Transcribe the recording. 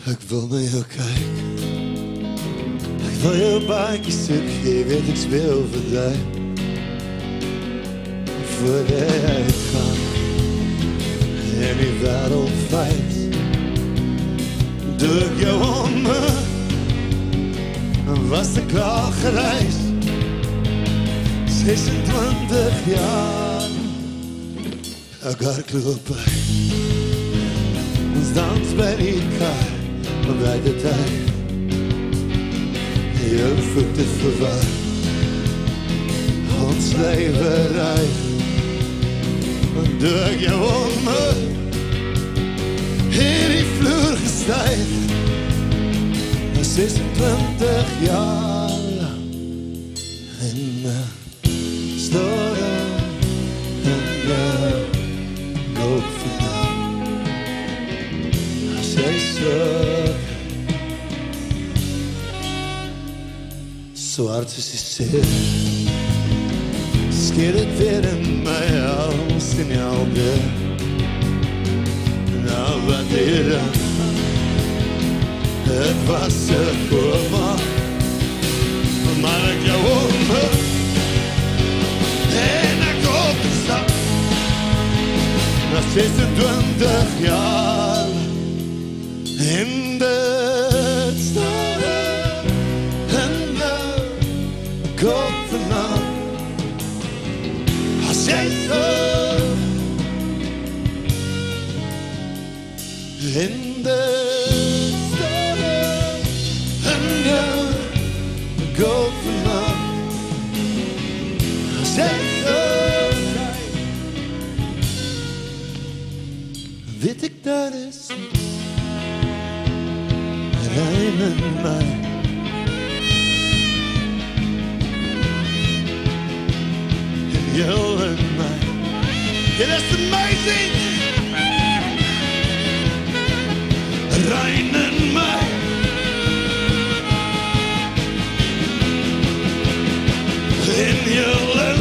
Ek wil na jou kyk. Ek wil jou baadjie soek, jy weet ek speel vir die. Voor jy uitgaan en die wêreld vyt, doe ek jou om me, was ek klaar gereis, 26 jaar. Ek hardloop by, ons dans by die kar, by de tyd, jou voete verwar, ons lewery, doe ek jou om me, in die vloer gestuig, 26 jaar, en storm, en loop vandaan, as jy soek, swart soos die see, skeer het weer in my hals en jou weer, nou wat hier dan, het was een koma, maar ek jou om en ek opgestap, na 26 jaar, en dit staan, en ek hoop vanavond, as jy so, en dit staan, en ek hoop vanavond, as jy so, weet ek daar is rein in my, en jou in my, it is amazing, rein in my, en jou in